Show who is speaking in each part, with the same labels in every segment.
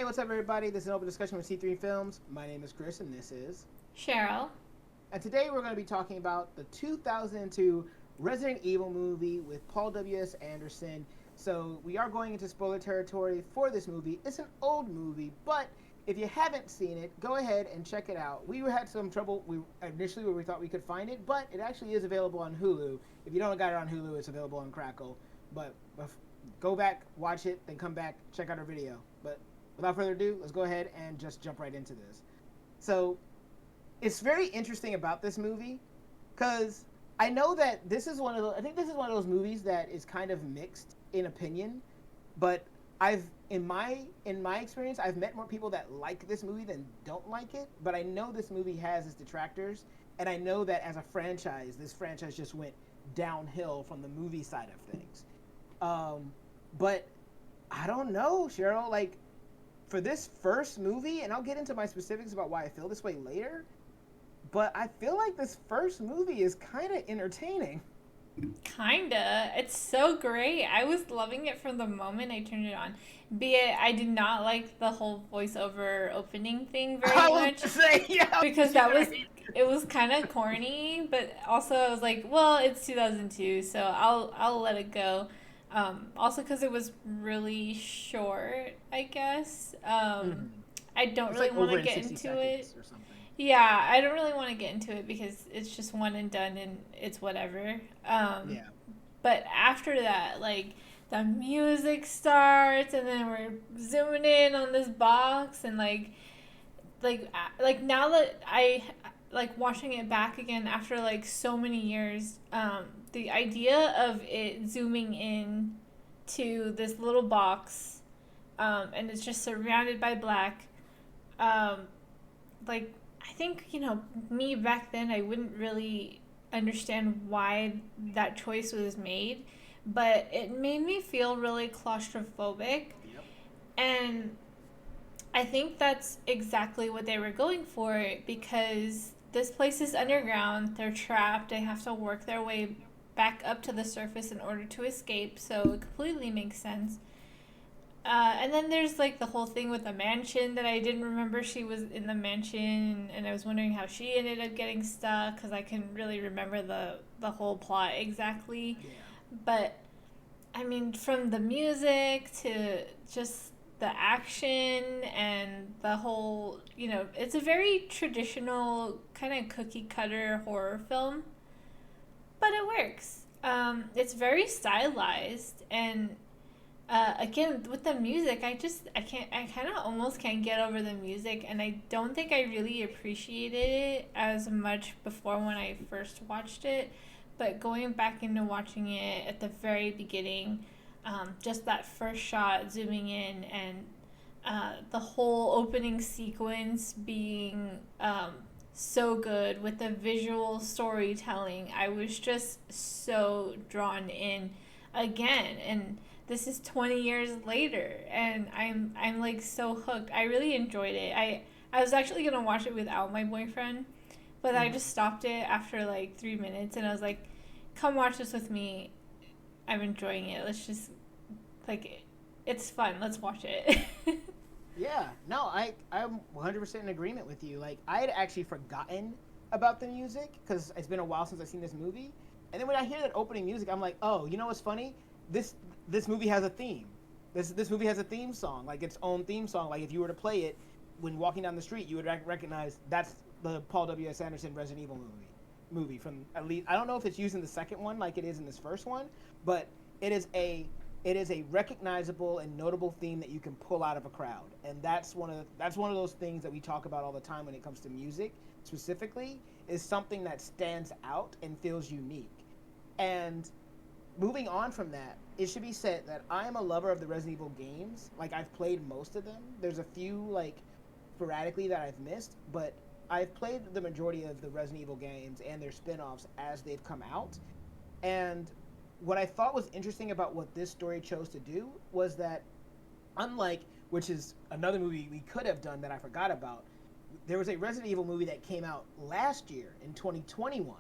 Speaker 1: what's up, everybody? This is an open discussion with C3 Films. My name is Chris, and this is
Speaker 2: Cheryl.
Speaker 1: And today we're going to be talking about the 2002 Resident Evil movie with Paul W.S. Anderson. So we are going into spoiler territory for this movie. It's an old movie, but if you haven't seen it, go ahead and check it out. We had some trouble initially where we thought we could find it, but it actually is available on Hulu. If you don't got it on Hulu, it's available on Crackle. But go back, watch it, then come back, check out our video. But without further ado, let's go ahead and just jump right into this. So it's very interesting about this movie because I know that this is one of those, I think this is one of those movies that is kind of mixed in opinion, but in my experience, I've met more people that like this movie than don't like it. But I know this movie has its detractors, and I know that as a franchise, this franchise just went downhill from the movie side of things. But I don't know, Cheryl. Like, for this first movie, and I'll get into my specifics about why I feel this way later, but I feel like this first movie is kind of entertaining.
Speaker 2: Kinda. It's so great. I was loving it from the moment I turned it on. Be it, I did not like the whole voiceover opening thing very
Speaker 1: I was
Speaker 2: much
Speaker 1: gonna say, yeah,
Speaker 2: because it was kind of corny, but also I was like, well, it's 2002, so I'll let it go. Also because it was really short, I guess.
Speaker 1: Mm-hmm.
Speaker 2: I don't
Speaker 1: It's
Speaker 2: really
Speaker 1: like
Speaker 2: want
Speaker 1: over
Speaker 2: to
Speaker 1: in
Speaker 2: get
Speaker 1: 60
Speaker 2: into it.
Speaker 1: seconds or something.
Speaker 2: Yeah, I don't really want to get into it because it's just one and done and it's whatever.
Speaker 1: Yeah.
Speaker 2: But after that, like the music starts and then we're zooming in on this box and like now that I like watching it back again after like so many years, the idea of it zooming in to this little box, and it's just surrounded by black, um, like I think me back then I wouldn't really understand why that choice was made, but it made me feel really claustrophobic,
Speaker 1: Yep.
Speaker 2: and I think that's exactly what they were going for because this place is underground. They're trapped. They have to work their way back up to the surface in order to escape. So it completely makes sense. And then there's like the whole thing with the mansion that I didn't remember she was in the mansion, and I was wondering how she ended up getting stuck because I couldn't really remember the whole plot exactly.
Speaker 1: Yeah.
Speaker 2: But I mean, from the music to just the action and the whole, it's a very traditional kind of cookie cutter horror film, but it works. It's very stylized, and again with the music, I kind of almost can't get over the music, and I don't think I really appreciated it as much before when I first watched it, but going back into watching it at the very beginning, just that first shot zooming in and the whole opening sequence being so good with the visual storytelling, I was just so drawn in again. And this is 20 years later, and I'm like so hooked. I really enjoyed it. I was actually gonna watch it without my boyfriend, but I
Speaker 1: Mm-hmm.
Speaker 2: just stopped it after like 3 minutes, and I was like, "Come watch this with me. I'm enjoying it. Let's just like, it's fun. Let's watch it."
Speaker 1: Yeah, no, I'm 100% in agreement with you. Like, I had actually forgotten about the music because it's been a while since I've seen this movie. And then when I hear that opening music, I'm like, oh, you know what's funny? This movie has a theme. This movie has a theme song, like its own theme song. Like if you were to play it when walking down the street, you would recognize that's the Paul W.S. Anderson Resident Evil movie from, at least, I don't know if it's used in the second one like it is in this first one, but it is a recognizable and notable theme that you can pull out of a crowd, and that's one of those things that we talk about all the time when it comes to music specifically, is something that stands out and feels unique. And moving on from that, it should be said that I am a lover of the Resident Evil games. Like, I've played most of them. There's a few like sporadically that I've missed, but I've played the majority of the Resident Evil games and their spin-offs as they've come out. And what I thought was interesting about what this story chose to do was that, unlike, which is another movie we could have done that I forgot about, there was a Resident Evil movie that came out last year in 2021,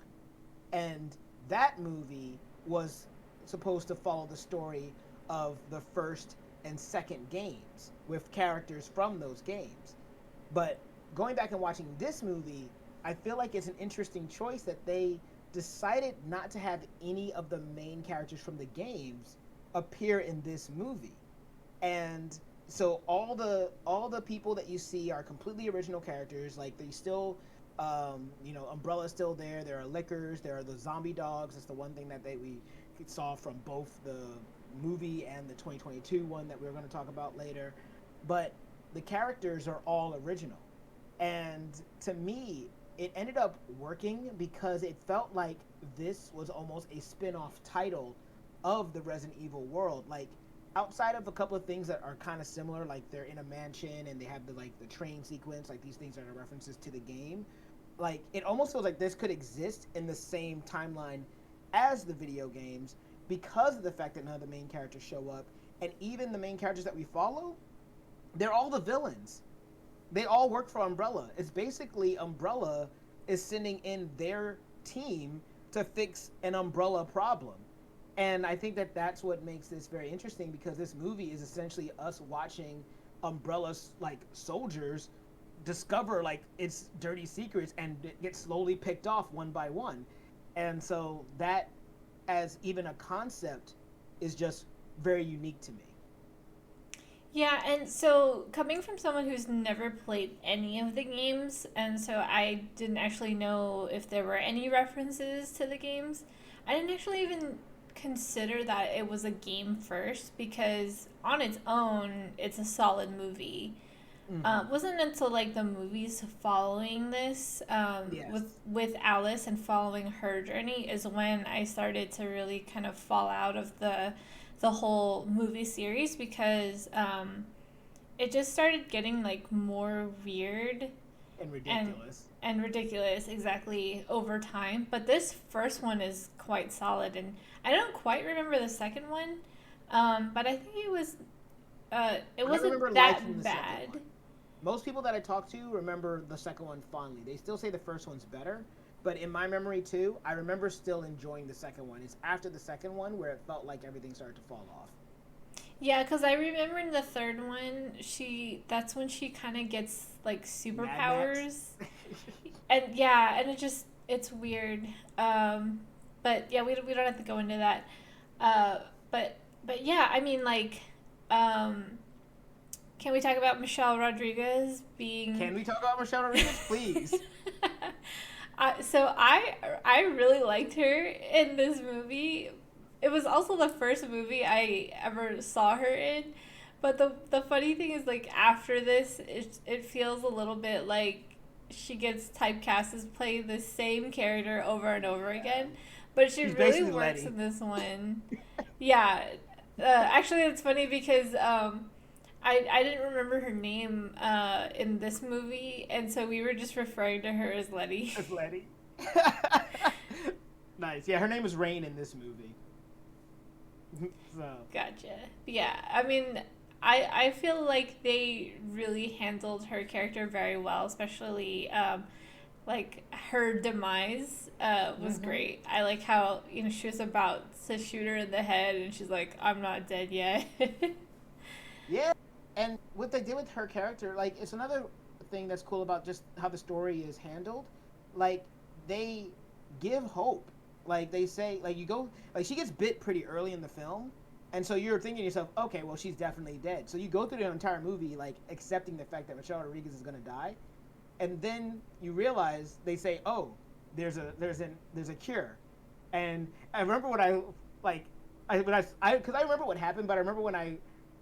Speaker 1: and that movie was supposed to follow the story of the first and second games with characters from those games. But going back and watching this movie, I feel like it's an interesting choice that they decided not to have any of the main characters from the games appear in this movie. And so all the people that you see are completely original characters. Like they still, Umbrella's still there. There are Lickers. There are the zombie dogs. That's the one thing that we saw from both the movie and the 2022 one that we're going to talk about later. But the characters are all original, and to me, it ended up working because it felt like this was almost a spin-off title of the Resident Evil world. Like outside of a couple of things that are kind of similar, like they're in a mansion and they have the train sequence, like these things are references to the game. Like it almost feels like this could exist in the same timeline as the video games because of the fact that none of the main characters show up, and even the main characters that we follow, they're all the villains. They all work for Umbrella. It's basically Umbrella is sending in their team to fix an Umbrella problem. And I think that that's what makes this very interesting, because this movie is essentially us watching Umbrella's like soldiers discover like its dirty secrets and get slowly picked off one by one. And so that as even a concept is just very unique to me.
Speaker 2: Yeah, and so coming from someone who's never played any of the games, and so I didn't actually know if there were any references to the games, I didn't actually even consider that it was a game first, because on its own, it's a solid movie.
Speaker 1: Mm-hmm.
Speaker 2: Wasn't until like the movies following this,
Speaker 1: Yes.
Speaker 2: with Alice and following her journey, is when I started to really kind of fall out of the whole movie series, because it just started getting like more weird
Speaker 1: And
Speaker 2: and
Speaker 1: ridiculous.
Speaker 2: ridiculous, exactly, over time. But this first one is quite solid, and I don't quite remember the second one, but I think it
Speaker 1: I
Speaker 2: wasn't
Speaker 1: remember
Speaker 2: that
Speaker 1: liking the second
Speaker 2: bad.
Speaker 1: one. Most people that I talk to remember the second one fondly. They still say the first one's better, but in my memory too, I remember still enjoying the second one. It's after the second one where it felt like everything started to fall off.
Speaker 2: Yeah, because I remember in the third one, that's when she kind of gets like
Speaker 1: Mad Max.
Speaker 2: superpowers. And yeah, and it's weird. But yeah, we don't have to go into that. Uh, but yeah, I mean, like, um, can we talk about Michelle Rodriguez being?
Speaker 1: Can we talk about Michelle Rodriguez, please?
Speaker 2: So I really liked her in this movie. It was also the first movie I ever saw her in. But the funny thing is, like, after this, it feels a little bit like she gets typecast as playing the same character over and over again. But she
Speaker 1: She's
Speaker 2: really
Speaker 1: basically
Speaker 2: works
Speaker 1: Letty.
Speaker 2: in this one. Yeah. Actually, it's funny because I didn't remember her name in this movie, and so we were just referring to her as Letty.
Speaker 1: As Letty. Nice. Yeah, her name is Rain in this movie. So
Speaker 2: Gotcha. Yeah, I mean, I feel like they really handled her character very well, especially like her demise was
Speaker 1: hmm
Speaker 2: great. I like how, she was about to shoot her in the head, and she's like, "I'm not dead yet."
Speaker 1: yeah, and what they did with her character, like, it's another thing that's cool about just how the story is handled. Like, they give hope. Like, they say, like, you go, like, she gets bit pretty early in the film, and so you're thinking to yourself, okay, well, she's definitely dead. So you go through the entire movie, like, accepting the fact that Michelle Rodriguez is gonna die, and then you realize they say, oh, there's a cure. And I remember when I like I when I because I remember what happened, but I remember when I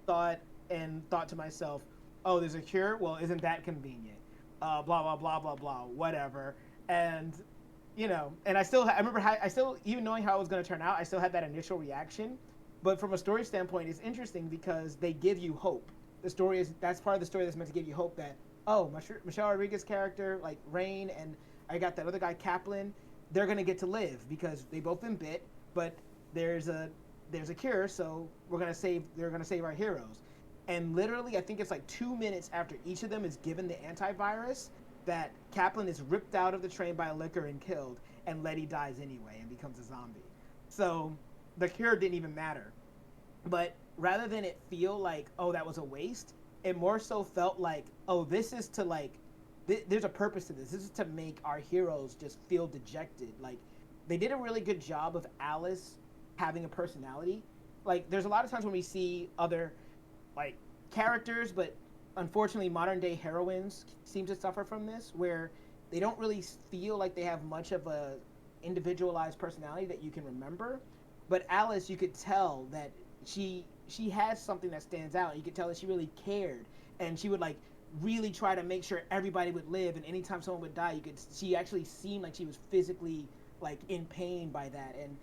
Speaker 1: thought to myself, oh, there's a cure. Well, isn't that convenient? Blah blah blah blah blah, whatever. And and I remember I still, even knowing how it was going to turn out, I still had that initial reaction. But from a story standpoint, it's interesting because they give you hope. That's part of the story that's meant to give you hope that, oh, Michelle Rodriguez's character, like Rain, and I got that other guy Kaplan, they're gonna get to live because they both been bit, but there's a cure, so they're gonna save our heroes. And literally, I think it's like 2 minutes after each of them is given the antivirus, that Kaplan is ripped out of the train by a liquor and killed, and Letty dies anyway and becomes a zombie. So the cure didn't even matter. But rather than it feel like, oh, that was a waste, it more so felt like, oh, this is to like there's a purpose to this. This is to make our heroes just feel dejected. Like they did a really good job of Alice having a personality. Like there's a lot of times when we see other like characters, but unfortunately modern day heroines seem to suffer from this, where they don't really feel like they have much of a individualized personality that you can remember. But Alice, you could tell that she has something that stands out. You could tell that she really cared, and she would like really try to make sure everybody would live. And anytime someone would die, you could she actually seemed like she was physically like in pain by that. And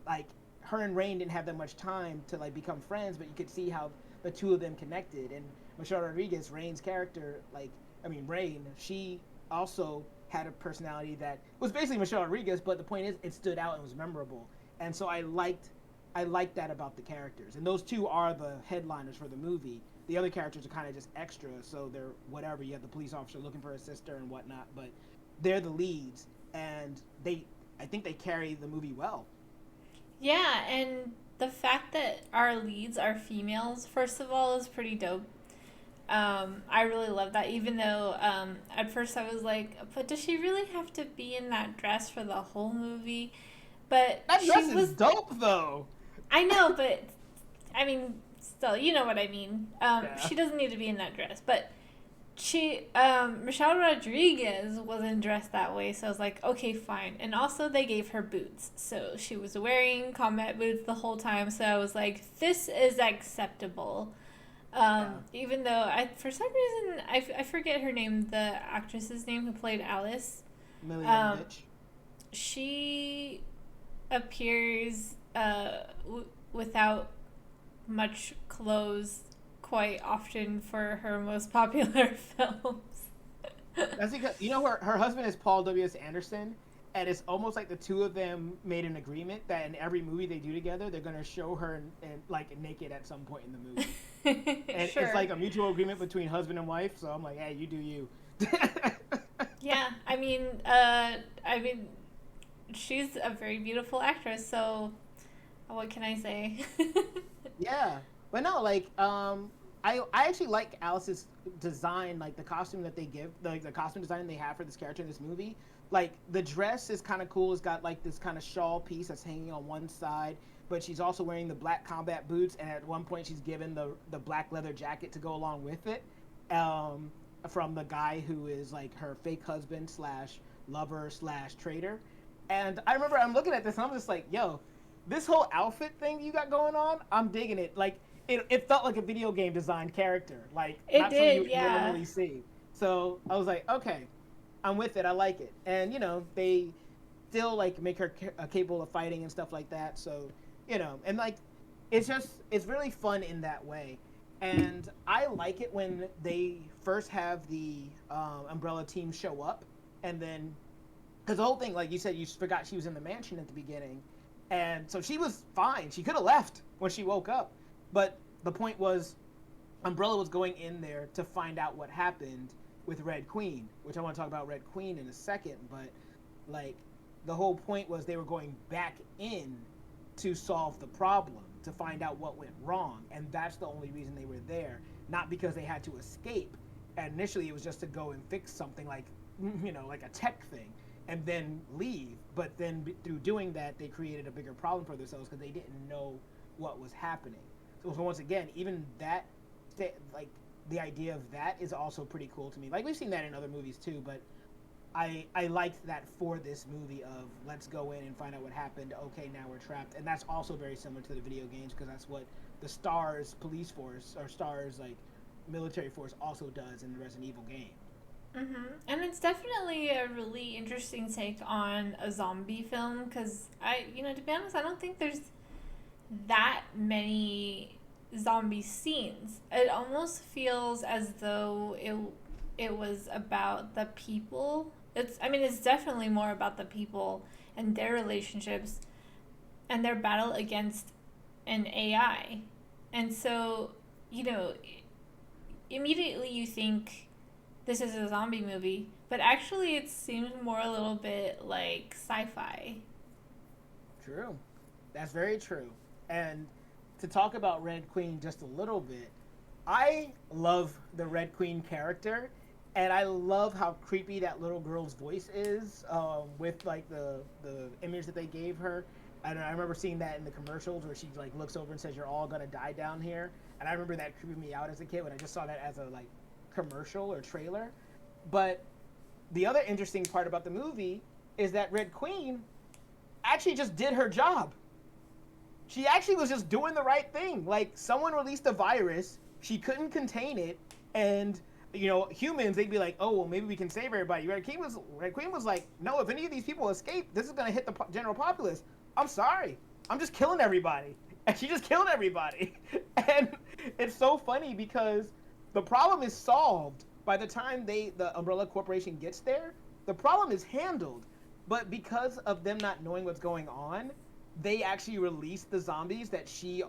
Speaker 1: like her and Rain didn't have that much time to like become friends, but you could see how the two of them connected. And Michelle Rodriguez, Rain's character, like I mean Rain, she also had a personality that was basically Michelle Rodriguez, but the point is it stood out and was memorable. And so I liked that about the characters. And those two are the headliners for the movie. The other characters are kind of just extra, so they're whatever. You have the police officer looking for his sister and whatnot, but they're the leads, and I think they carry the movie well.
Speaker 2: Yeah, and the fact that our leads are females, first of all, is pretty dope. I really love that, even though at first I was like, but does she really have to be in that dress for the whole movie? But
Speaker 1: That
Speaker 2: she
Speaker 1: dress is
Speaker 2: was,
Speaker 1: dope, though.
Speaker 2: I know, but I mean, still, you know what I mean.
Speaker 1: Yeah.
Speaker 2: She doesn't need to be in that dress, but Michelle Rodriguez wasn't dressed that way, so I was like, okay, fine. And also, they gave her boots, so she was wearing combat boots the whole time. So I was like, this is acceptable.
Speaker 1: Yeah.
Speaker 2: Even though for some reason, I forget her name, the actress's name who played Alice.
Speaker 1: Millie
Speaker 2: Um,
Speaker 1: Jovovich.
Speaker 2: she appears without much clothes quite often for her most popular films.
Speaker 1: That's because you know her husband is Paul W.S. Anderson, and it's almost like the two of them made an agreement that in every movie they do together, they're gonna show her in like naked at some point in the movie. And it's
Speaker 2: Sure.
Speaker 1: like a mutual agreement between husband and wife. So I'm like, hey, you do you.
Speaker 2: Yeah, I mean, she's a very beautiful actress. So, what can I say?
Speaker 1: Yeah, but no, like I actually like Alice's design, like the costume that they give, like the costume design they have for this character in this movie. Like the dress is kind of cool. It's got like this kind of shawl piece that's hanging on one side, but she's also wearing the black combat boots, and at one point she's given the black leather jacket to go along with it, um, from the guy who is like her fake husband slash lover slash traitor. And I remember I'm looking at this and I'm just like, yo, this whole outfit thing you got going on, I'm digging it. Like it felt like a video game designed character, like
Speaker 2: It
Speaker 1: not something you
Speaker 2: did,
Speaker 1: would
Speaker 2: yeah.
Speaker 1: normally see. So I was like, okay, I'm with it. I like it. And you know, they still like make her capable of fighting and stuff like that. So you know, and like it's really fun in that way. And I like it when they first have the Umbrella team show up, and then because the whole thing, like you said, you forgot she was in the mansion at the beginning, and so she was fine. She could have left when she woke up, but the point was, Umbrella was going in there to find out what happened with Red Queen, which I want to talk about Red Queen in a second. But like, the whole point was they were going back in to solve the problem, to find out what went wrong, and that's the only reason they were there, not because they had to escape. And initially, it was just to go and fix something like, you know, like a tech thing, and then leave. But then through doing that, they created a bigger problem for themselves because they didn't know what was happening. So once again, even that, like the idea of that is also pretty cool to me. Like we've seen that in other movies too, but I liked that for this movie of let's go in and find out what happened. Okay, now we're trapped, and that's also very similar to the video games because that's what the Stars police force or Stars like military force also does in the Resident Evil game.
Speaker 2: And it's definitely a really interesting take on a zombie film because to be honest, I don't think there's that many zombie scenes. It almost feels as though it was about the people. It's definitely more about the people and their relationships and their battle against an AI. And so, you know, immediately you think this is a zombie movie, but actually it seems more a little bit like sci-fi.
Speaker 1: True, that's very true, and to talk about Red Queen just a little bit, I love the Red Queen character, and I love how creepy that little girl's voice is, with like the image that they gave her. And I remember seeing that in the commercials where she like looks over and says, "You're all gonna die down here." And I remember that creeping me out as a kid when I just saw that as a like commercial or trailer. But the other interesting part about the movie is that Red Queen actually just did her job. She actually was just doing the right thing. Like, someone released a virus, she couldn't contain it, and humans, they'd be like, "Oh, well, maybe we can save everybody." Red Queen was like, "No, if any of these people escape, this is gonna hit the general populace. I'm sorry, I'm just killing everybody," and she just killed everybody. And it's so funny because the problem is solved by the time the Umbrella Corporation gets there. The problem is handled, but because of them not knowing what's going on, they actually released the zombies that she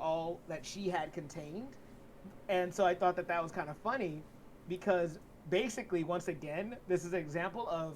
Speaker 1: had contained. And so I thought that was kind of funny because basically, once again, this is an example of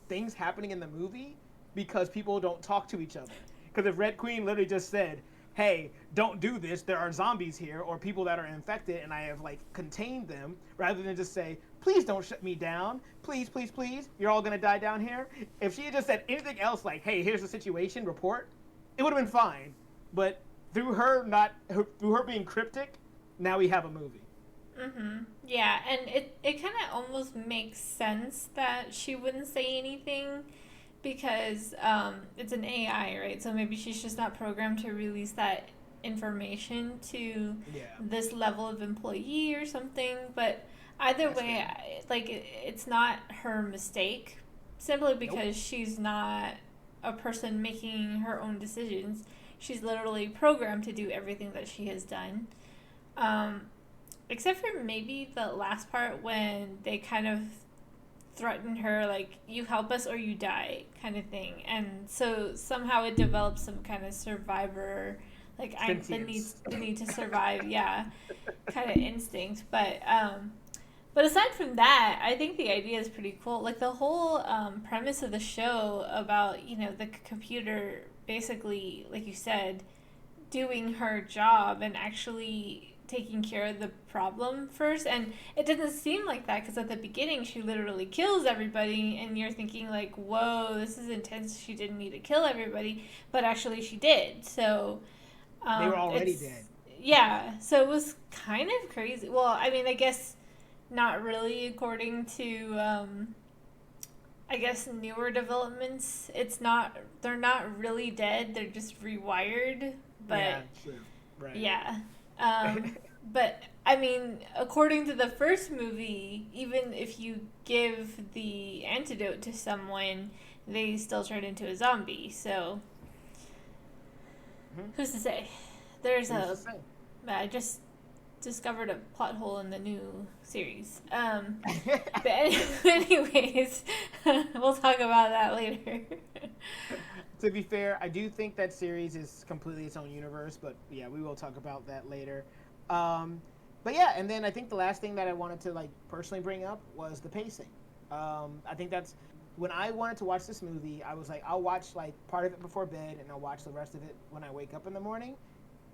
Speaker 1: things happening in the movie because people don't talk to each other. Because if Red Queen literally just said, "Hey, don't do this, there are zombies here or people that are infected and I have like contained them," rather than just say, "Please don't shut me down, please, please, please, you're all gonna die down here." If she had just said anything else like, "Hey, here's the situation, report," it would have been fine. But through her being cryptic, now we have a movie.
Speaker 2: Yeah, and it kind of almost makes sense that she wouldn't say anything because it's an AI, right? So maybe she's just not programmed to release that information to
Speaker 1: Yeah,
Speaker 2: this level of employee or something. But either
Speaker 1: that's
Speaker 2: way,
Speaker 1: fair.
Speaker 2: it's not her mistake simply
Speaker 1: Nope.
Speaker 2: because she's not a person making her own decisions. She's literally programmed to do everything that she has done. Um, Except for maybe the last part when they kind of threaten her like you help us or you die kind of thing, and so somehow it develops some kind of survivor, like I
Speaker 1: Sentience.
Speaker 2: the need to survive, yeah, kind of instinct. But aside from that, I think the idea is pretty cool. Like the whole premise of the show about the computer basically, like you said, doing her job and actually taking care of the problem first. And it doesn't seem like that because at the beginning she literally kills everybody and you're thinking like, whoa, this is intense, she didn't need to kill everybody, but actually she did. So
Speaker 1: They were already
Speaker 2: it's
Speaker 1: dead.
Speaker 2: yeah, so it was kind of crazy. Well, I mean, I guess not really according to I guess newer developments. It's not, they're not really dead, they're just rewired. But
Speaker 1: Yeah, true. Right.
Speaker 2: yeah. But I mean, according to the first movie, even if you give the antidote to someone, they still turn into a zombie. So
Speaker 1: Hmm.
Speaker 2: who's to say? There's
Speaker 1: Who's to
Speaker 2: a
Speaker 1: say?
Speaker 2: I just discovered a plot hole in the new series. But anyways, we'll talk about that later.
Speaker 1: To be fair, I do think that series is completely its own universe, but yeah, we will talk about that later. Um, but yeah, and then I think the last thing that I wanted to like personally bring up was the pacing. I think that's when I wanted to watch this movie, I was like, I'll watch like part of it before bed, and I'll watch the rest of it when I wake up in the morning.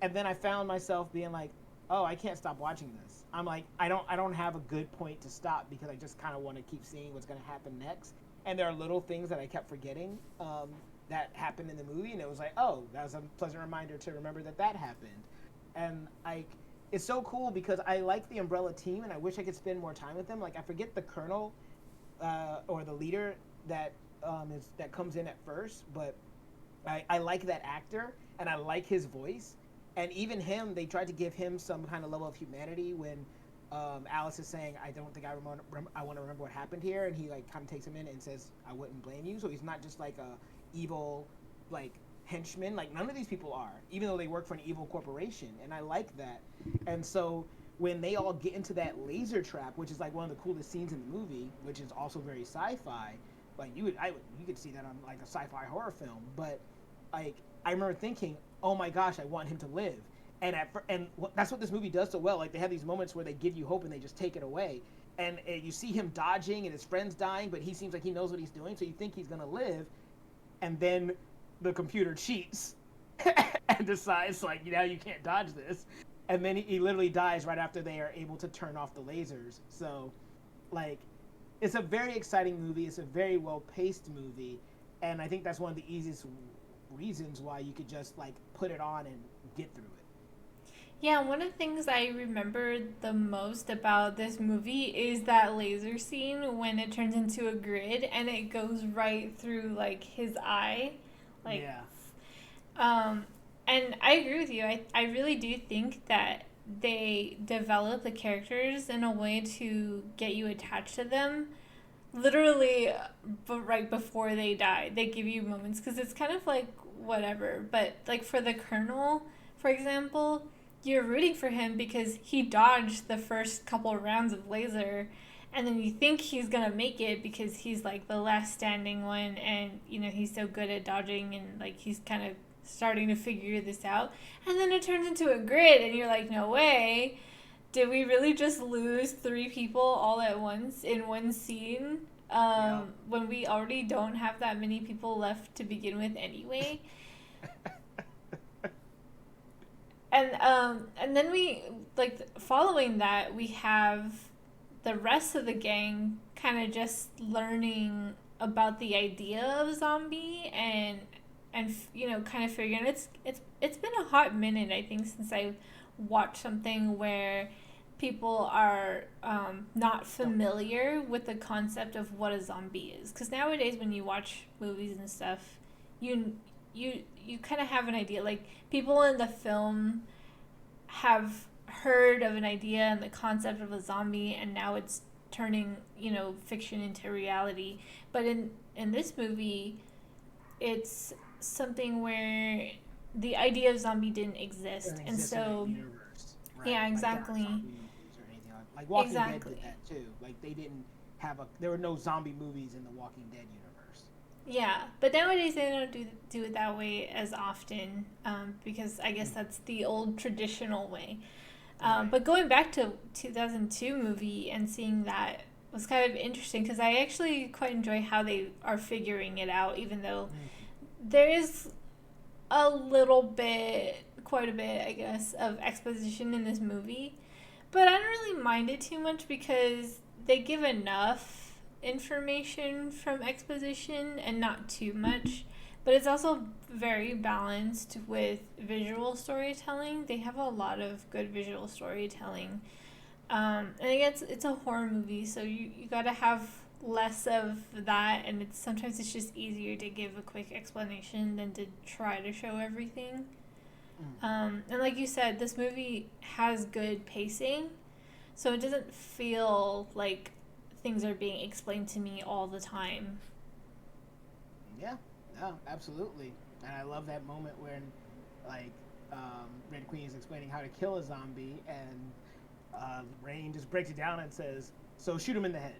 Speaker 1: And then I found myself being like, oh, I can't stop watching this. I'm like, I don't have a good point to stop because I just kind of want to keep seeing what's going to happen next. And there are little things that I kept forgetting, that happened in the movie, and it was like, oh, that was a pleasant reminder to remember that happened. And like, it's so cool because I like the Umbrella team, and I wish I could spend more time with them. Like, I forget the colonel, or the leader that comes in at first, but I like that actor and I like his voice. And even him, they tried to give him some kind of level of humanity when Alice is saying, "I don't think I want to remember what happened here," and he like kind of takes him in and says, "I wouldn't blame you." So he's not just like a evil like henchman. Like, none of these people are, even though they work for an evil corporation, and I like that. And so when they all get into that laser trap, which is like one of the coolest scenes in the movie, which is also very sci-fi, like you could see that on like a sci-fi horror film, but like I remember thinking, oh my gosh, I want him to live. That's what this movie does so well. Like, they have these moments where they give you hope and they just take it away. And you see him dodging and his friend's dying, but he seems like he knows what he's doing, so you think he's gonna live. And then the computer cheats, and decides like, you can't dodge this, and then he literally dies right after they are able to turn off the lasers. So, like, it's a very exciting movie. It's a very well paced movie, and I think that's one of the easiest reasons why you could just like put it on and get through it.
Speaker 2: Yeah, one of the things I remember the most about this movie is that laser scene when it turns into a grid and it goes right through like his eye. Like
Speaker 1: Yeah.
Speaker 2: um and I agree with you. I really do think that they develop the characters in a way to get you attached to them literally but right before they die. They give you moments because it's kind of like whatever, but like for the colonel, for example, you're rooting for him because he dodged the first couple rounds of laser, and then you think he's gonna make it because he's like the last standing one, and he's so good at dodging, and like he's kind of starting to figure this out, and then it turns into a grid and you're like, no way, did we really just lose three people all at once in one scene?
Speaker 1: Yeah.
Speaker 2: When we already don't have that many people left to begin with anyway. And then we, like, following that, we have the rest of the gang kind of just learning about the idea of zombie, and kind of figuring it's been a hot minute, I think, since I watched something where people are not familiar with the concept of what a zombie is, because nowadays when you watch movies and stuff, you you kind of have an idea. Like, people in the film have heard of an idea and the concept of a zombie, and now it's turning fiction into reality. But in this movie, it's something where the idea of zombie didn't exist,
Speaker 1: Doesn't
Speaker 2: and
Speaker 1: exist in that
Speaker 2: so
Speaker 1: universe, right?
Speaker 2: yeah,
Speaker 1: Like there aren't
Speaker 2: exactly,
Speaker 1: zombie movies or anything like Walking Dead did
Speaker 2: exactly.
Speaker 1: that too. Like they didn't have a there were no zombie movies in the Walking Dead universe.
Speaker 2: Yeah, but nowadays they don't do it that way as often, because I guess
Speaker 1: Mm.
Speaker 2: that's the old traditional way.
Speaker 1: Right.
Speaker 2: But going back to 2002 movie and seeing that was kind of interesting because I actually quite enjoy how they are figuring it out, even though
Speaker 1: Mm.
Speaker 2: there is a little bit, quite a bit, I guess, of exposition in this movie. But I don't really mind it too much because they give enough information from exposition and not too much. But it's also very balanced with visual storytelling. They have a lot of good visual storytelling. And again, it's a horror movie, so you gotta have less of that, and sometimes it's just easier to give a quick explanation than to try to show everything.
Speaker 1: Mm.
Speaker 2: And like you said, this movie has good pacing, so it doesn't feel like things are being explained to me all the time.
Speaker 1: Yeah. No, absolutely. And I love that moment when, like, Red Queen is explaining how to kill a zombie, and Rain just breaks it down and says, "So shoot him in the head."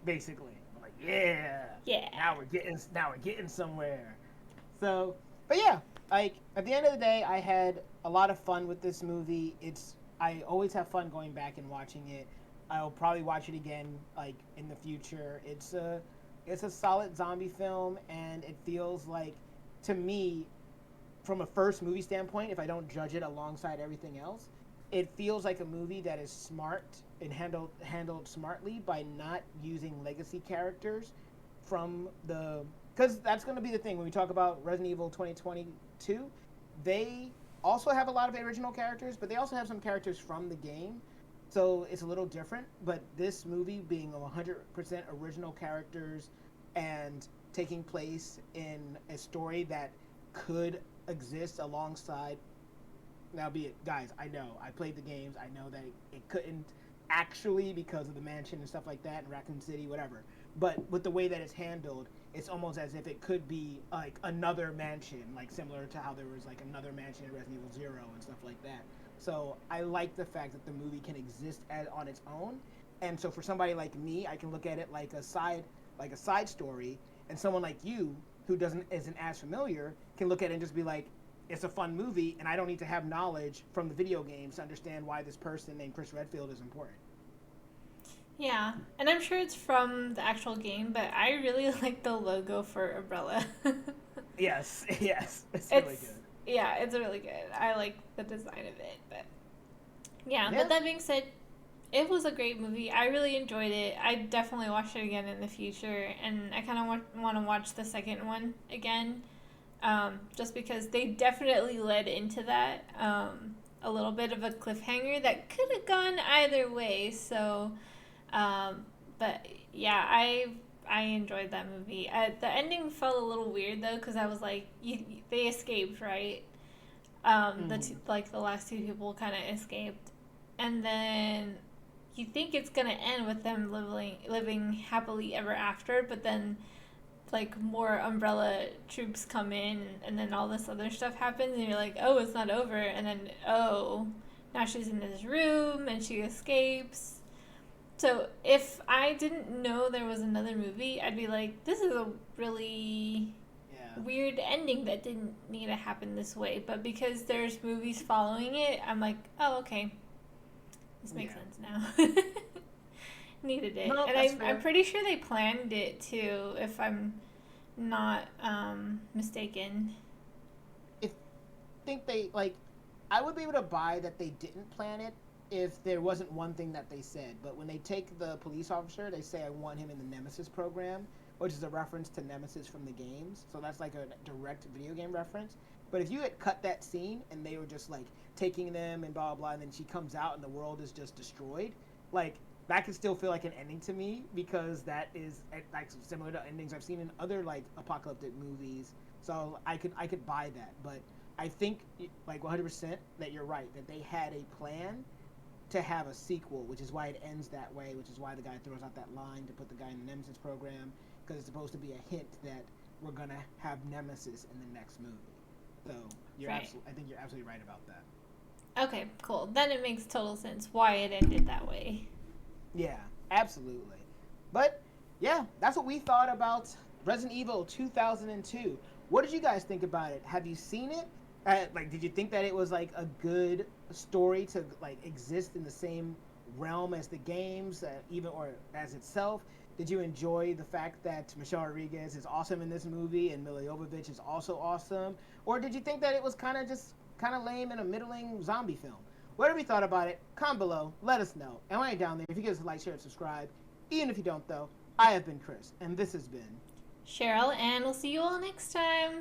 Speaker 1: Basically, I'm like, yeah,
Speaker 2: Yeah.
Speaker 1: now we're getting somewhere. So, but yeah, like at the end of the day, I had a lot of fun with this movie. I always have fun going back and watching it. I'll probably watch it again, like in the future. It's a solid zombie film, and it feels like, to me, from a first movie standpoint, if I don't judge it alongside everything else, it feels like a movie that is smart and handled smartly by not using legacy characters from the, because that's going to be the thing when we talk about Resident Evil 2022. They also have a lot of original characters, but they also have some characters from the game. So it's a little different, but this movie being 100% original characters and taking place in a story that could exist alongside. Now, be it, guys, I know I played the games. I know that it couldn't actually because of the mansion and stuff like that, and Raccoon City, whatever. But with the way that it's handled, it's almost as if it could be like another mansion, like similar to how there was like another mansion in Resident Evil Zero and stuff like that. So I like the fact that the movie can exist on its own, and so for somebody like me, I can look at it like a side story, and someone like you who doesn't isn't as familiar can look at it and just be like, it's a fun movie, and I don't need to have knowledge from the video games to understand why this person named Chris Redfield is important.
Speaker 2: Yeah, and I'm sure it's from the actual game, but I really like the logo for Umbrella.
Speaker 1: Yes, yes, it's really
Speaker 2: It's
Speaker 1: good.
Speaker 2: Yeah, it's really good. I like the design of it, but yeah.
Speaker 1: Yeah.
Speaker 2: But that being said, it was a great movie. I really enjoyed it. I definitely watch it again in the future, and I kind of want to watch the second one again, just because they definitely led into that. A little bit of a cliffhanger that could have gone either way. So, um, but yeah, I enjoyed that movie. The ending felt a little weird though, because I was like, they escaped, right?
Speaker 1: Hmm.
Speaker 2: Like the last two people kind of escaped, and then you think it's gonna end with them living happily ever after, but then like more umbrella troops come in, and then all this other stuff happens, and you're like, oh, it's not over, and then oh, now she's in this room and she escapes. So if I didn't know there was another movie, I'd be like, this is a really
Speaker 1: Yeah.
Speaker 2: weird ending that didn't need to happen this way. But because there's movies following it, I'm like, oh, okay, this makes
Speaker 1: Yeah.
Speaker 2: sense now. Needed it.
Speaker 1: No,
Speaker 2: And
Speaker 1: that's
Speaker 2: I'm
Speaker 1: fair.
Speaker 2: pretty sure they planned it too, if I'm not mistaken.
Speaker 1: If think they like, I would be able to buy that they didn't plan it if there wasn't one thing that they said. But when they take the police officer, they say I want him in the Nemesis program, which is a reference to Nemesis from the games. So that's like a direct video game reference. But if you had cut that scene and they were just like taking them and blah blah, blah, and then she comes out and the world is just destroyed, like that could still feel like an ending to me because that is like similar to endings I've seen in other like apocalyptic movies. So I could buy that, but I think like 100% that you're right that they had a plan to have a sequel, which is why it ends that way, which is why the guy throws out that line to put the guy in the Nemesis program because it's supposed to be a hint that we're gonna have Nemesis in the next movie. So
Speaker 2: Right.
Speaker 1: I think you're absolutely right about that.
Speaker 2: Okay, cool. Then it makes total sense why it ended that way.
Speaker 1: Yeah, absolutely. But yeah, that's what we thought about Resident Evil 2002. What did you guys think about it? Have you seen it? Like, did you think that it was like a good story to like exist in the same realm as the games, even or as itself? Did you enjoy the fact that Michelle Rodriguez is awesome in this movie and Mila Jovovich is also awesome? Or did you think that it was kind of just kind of lame and a middling zombie film? Whatever you thought about it, comment below. Let us know. And while you're down there, if you give us a like, share, and subscribe. Even if you don't, though, I have been Chris, and this has been
Speaker 2: Cheryl, and we'll see you all next time.